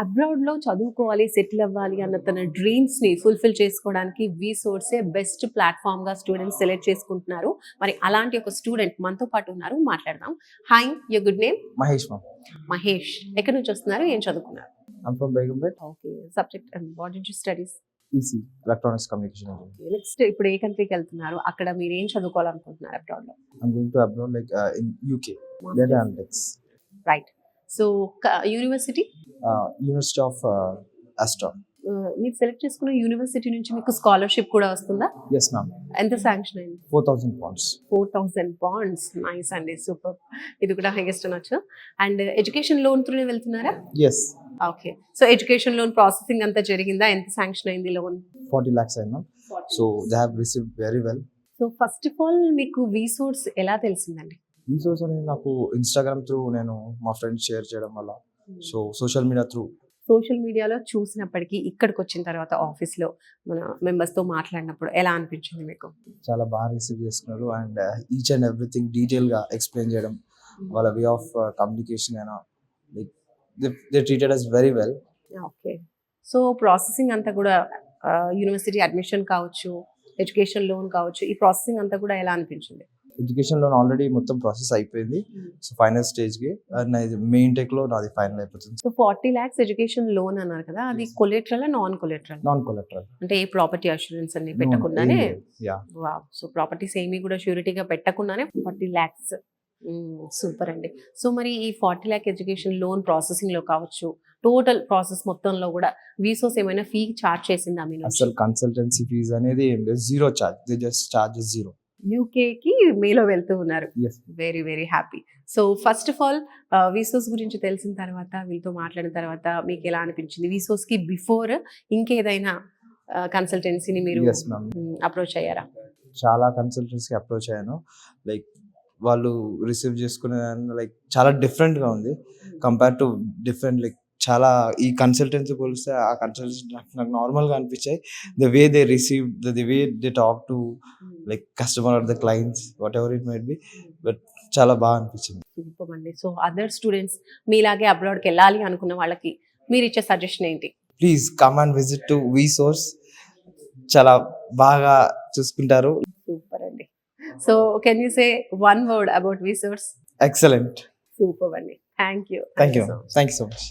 అబ్రాడ్‌లో చదువుకోవాలి, సెటిల్ అవ్వాలి అన్న తన డ్రీమ్స్‌ని ఫుల్‌ఫిల్ చేసుకోవడానికి వీసోర్సే బెస్ట్ ప్లాట్‌ఫార్మ్‌గా స్టూడెంట్స్ సెలెక్ట్ చేసుకుంటున్నారు. మరి అలాంటి ఒక స్టూడెంట్ మనతో పాటు ఉన్నారు. మాట్లాడదాం. Hi! Your good name? Mahesh ma'am. Mahesh. ఎక్కడి నుంచి వస్తున్నారు? ఏం చదువుకున్నారు? I'm from Begumpet, okay. Subject and what did you studies? EC, Electronics Communication Engineering. Next ఇప్పుడు ఏ కంట్రీకి వెళ్తున్నారు? అక్కడ మీరు ఏం చదువుకోవాలనుకుంటున్నారు అబ్రాడ్‌లో? I'm going to abroad in UK, Data Analytics, right. So university University of Astra. మీరు సెలెక్ట్ చేసుకున్న యూనివర్సిటీ నుంచి మీకు స్కాలర్‌షిప్ కూడా వస్తుందా? Yes ma'am, ఎంత శాంక్షన్ అయింది? 4,000 pounds. 4,000 బాండ్స్. నైస్ అండి. సూపర్. ఇది కూడా హైయెస్ట్ అనొచ్చు. అండ్ ఎడ్యుకేషన్ లోన్ త్రూనే వెళ్తున్నారా? Yes, okay. So education loan processing అంతా జరిగిందా? ఎంత శాంక్షన్ అయింది loan? 40 lakhs I know. So they have received very well. So first of all మీకు వీసోర్స్ ఎలా తెలిసిందండి? ఈ సోర్స్ అనేది నాకు ఇన్స్టాగ్రామ్ త్రూ నేను మా ఫ్రెండ్స్ షేర్ చేయడం వల్ల, so social media through social మీడియాలో చూసినప్పటికీ ఇక్కడికి వచ్చిన తర్వాత ఆఫీస్‌లో మన మెంబర్స్‌తో మాట్లాడినప్పుడు ఎలా అనిపించింది మీకు? చాలా బాగా రిసీవ్ చేసుకున్నారు. అండ్ ఈచ్ అండ్ ఎవ్రీథింగ్ డీటెయిల్గా ఎక్స్ప్లెయిన్ చేయడం, వాళ్ళ వే ఆఫ్ కమ్యూనికేషన్ అయినా like they treated us very well. Okay. So processing అంతా కూడా యూనివర్సిటీ అడ్మిషన్ కావచ్చు, ఎడ్యుకేషన్ లోన్ కావచ్చు, ఈ ప్రాసెసింగ్ అంతా కూడా ఎలా అనిపించింది? ఎడ్యుకేషన్ లోన్ ఆల్రెడీ మొత్తం ప్రాసెస్ అయిపోయింది. సో ఫైనల్ స్టేజ్కి నాది మెయిన్ టెక్లో నాది ఫైనల్ అయిపోతుంది. సో 40 లాక్స్ ఎడ్యుకేషన్ లోన్ అన్నారు కదా, అది collateral non collateral? Non collateral, అంటే ఏ ప్రాపర్టీ అష్యూరెన్స్ అన్ని పెట్టకుండానే? యా. వావ్! సో ప్రాపర్టీస్ ఏమీ కూడా ష్యూరిటీగా పెట్టకుండానే 40 లాక్స్. సూపర్ అండి. సో మరి ఈ 40 లాక్ ఎడ్యుకేషన్ లోన్ ప్రాసెసింగ్ లో కావచ్చు, టోటల్ ప్రాసెస్ మొత్తంలో కూడా వీసోస్ ఏమైనా ఫీ చార్జ్ చేసిందా మీ నుంచి? అసలు కన్సల్టెన్సీ ఫీజ్ అనేది ఏం లేదు, zero charge. They just charge zero. యూకేకి మేలో వెళ్తూ ఉన్నారు. Yes. Very very happy. So first of all వీసోస్ గురించి తెలిసిన తర్వాత, వీళ్ళతో మాట్లాడిన తర్వాత మీకు ఎలా అనిపించింది? వీసోస్కి బిఫోర్ ఇంకేదైనా కన్సల్టెన్సీని మీరు Yes ma'am. అప్రోచ్ అయ్యారా? చాలా కన్సల్టెన్సీకి అప్రోచ్ అయ్యాను. లైక్ వాళ్ళు రిసీవ్ చేసుకునే లైక్ చాలా డిఫరెంట్గా ఉంది కంపేర్ టు డిఫరెంట్. లైక్ చాలా ఈ కన్సల్టెన్సీ పోలిస్తే ఆ కన్సల్టెన్సీ నాకు నార్మల్గా అనిపించాయి. The way they receive, the way they talk to like customer or the clients, what ever it might be, but చాలా బాగా అనిపించింది. సూపర్ అండి. సో అదర్ స్టూడెంట్స్ మీలాగే అబ్రాడ్కి వెళ్ళాలి అనుకున్న వాళ్ళకి మీరు ఇచ్చే సజెషన్ ఏంటి? Please come and visit to వీసోర్స్. చాలా బాగా చూసుకుంటారు. సూపర్ అండి. So can you say one word about వీసోర్స్? ఎక్సలెంట్. సూపర్ అండి. Thank you. Thank you. Thank you so much.